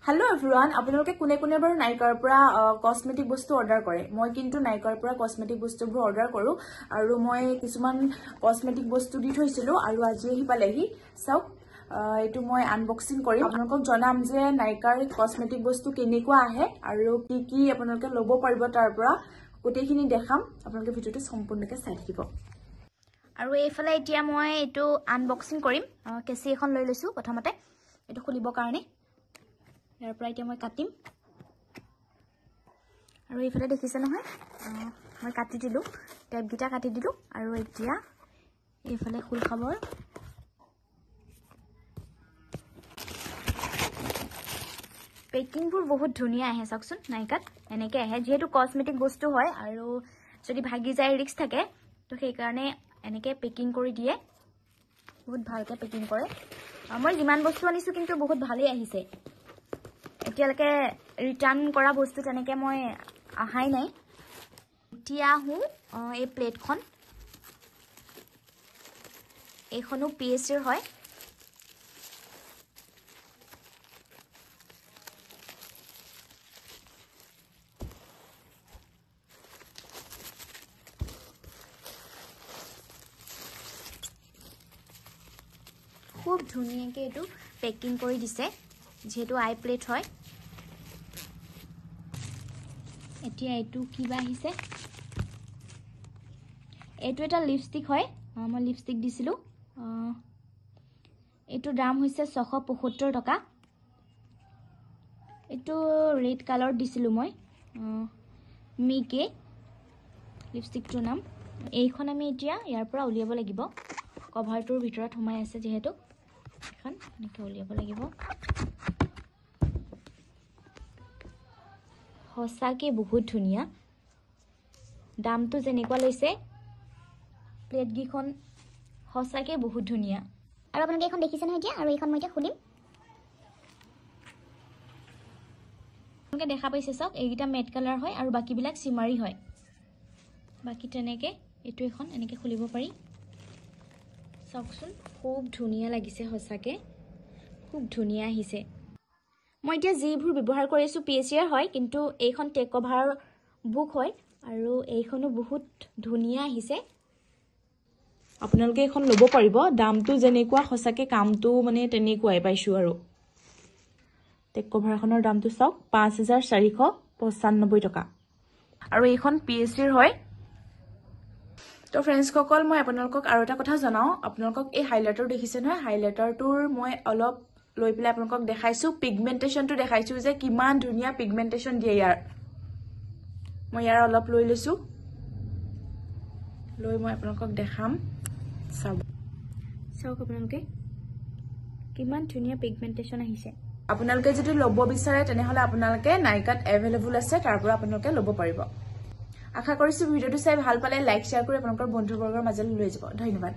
Hello everyone, আপোনালোকে কোনে কোনে বাৰু নাইকাৰ পৰা কসমেটিক বস্তু অৰ্ডাৰ কৰে মই কিন্তু নাইকাৰ পৰা কসমেটিক বস্তুবোৰ অৰ্ডাৰ কৰো আৰু মই কিছুমান কসমেটিক বস্তু দি থৈছিলো আৰু আজি আহি পালেহি চাওক এটো মই আনবক্সিং কৰিম আপোনালোকক জনাম যে নাইকাৰ কসমেটিক বস্তু কেনেকুৱা আহে আৰু কি কি আপোনালোকে ল'ব পাৰিব তাৰ পৰা গোটেইখিনি দেখাম আপোনালোকে ভিডিওটো সম্পূৰ্ণকৈ চাই থাকিব আৰু এইফালে এতিয়া মই এটো আনবক্সিং কৰিম কেচি এখন লৈ লৈছো প্ৰথমতে এটো খুলিব কাৰণে ইয়াৰ পৰা এতিয়া মই কাটিম আৰু এইফালে দেখিছে নহয় মই কাটি দিলো টেপ গিটা কাটি দিলো আৰু এতিয়া এইফালে খুল খাবৰ পেকিংবোৰ বহুত ধুনিয়া আহে চাওকচোন নাইকাত এনেকৈ আহে যেহেতু কসমেটিক বস্তু হয় আৰু যদি ভাগি যায় ৰিস্ক থাকে তো সেই কাৰণে এনেকৈ পেকিং কৰি দিয়ে বহুত ভালকৈ পেকিং কৰে মই যিমান বস্তু আনিছো কিন্তু বহুত ভালেই আহিছে এতিয়ালৈকে ৰিটাৰ্ণ কৰা বস্তু তেনেকে মই আহাই নাই এতিয়া হু এই প্লেটখন এইখনো পিএছৰ হয় খুব ধুনিয়াকৈ এটো পেকিং কৰি দিছে যেহেতু আই প্লেট হয় এতিয়া এটো কিবা আহিছে এটো এটা লিপষ্টিক হয় মই লিপষ্টিক দিছিলো এটো দাম হৈছে 675 টকা এটো ৰেড কালাৰ দিছিলো মই মিকে লিপষ্টিকটোৰ নাম এইখন আমি এতিয়া ইয়াৰ পৰা উলিয়াব লাগিব কভাৰটোৰ ভিতৰত সোমাই আছে যেহেতু এখন এনেকৈ উলিয়াব লাগিব হসাকে বহুত ধুনিয়া দামটো যেনেকুৱা লৈছে প্লেট গিখন হসাকে বহুত ধুনিয়া আৰু আপোনালোকে এখন দেখিছে নহয় এতিয়া আৰু এইখন মই এতিয়া খুলিম আপোনালোকে দেখা পাইছে চাওক এইগিটা মেট কালাৰ হয় আৰু বাকিবিলাক সিমাৰি হয় বাকি তেনেকে এটো এখন এনেকে খুলিব পাৰি চাওকচোন খুব ধুনিয়া লাগিছে হসাকে খুব ধুনিয়া আহিছে মই এতিয়া যিবোৰ ব্যৱহাৰ কৰিছো পিএছআৰ হয় কিন্তু এইখন টেক কভাৰ বুক হয় আৰু এইখনো বহুত ধুনিয়া আহিছে আপোনালোকে এখন ল'ব পাৰিব দামটো যেনেকুৱা হসাকে কামটো মানে তেনেকুৱাই পাইছো আৰু টেক কভাৰখনৰ দামটো চাওক 5495 টকা আৰু এইখন পিএছআৰ হয় তো ফ্ৰেন্ডস সকল মই আপোনালোকক আৰু এটা কথা জনাও আপোনালোকক এই হাইলাইটাৰ দেখিছে নহয় হাইলাইটাৰটোৰ মই অলপ লৈ পেলাই আপোনালোকক দেখাইছো পিগমেন্টেশনটো দেখাইছো যে কিমান ধুনিয়া পিগমেন্টেশন দিয়ে ইয়াৰ মই ইয়াৰ অলপ লৈ লৈছো লৈ মই আপোনালোকক দেখাম চাওক আপোনালোকে কিমান ধুনিয়া পিগমেন্টেশন আহিছে আপোনালোকে যদি ল'ব বিচাৰে তেনেহলে আপোনালোকে নাইকাত এভেইলেবল আছে তাৰ পৰা আপোনালোকে ল'ব পাৰিব আশা কৰিছো ভিডিওটো চাই ভাল পালে লাইক শেয়াৰ কৰি আপোনালোকৰ বন্ধুবৰ্গৰ মাজলৈ লৈ যাব ধন্যবাদ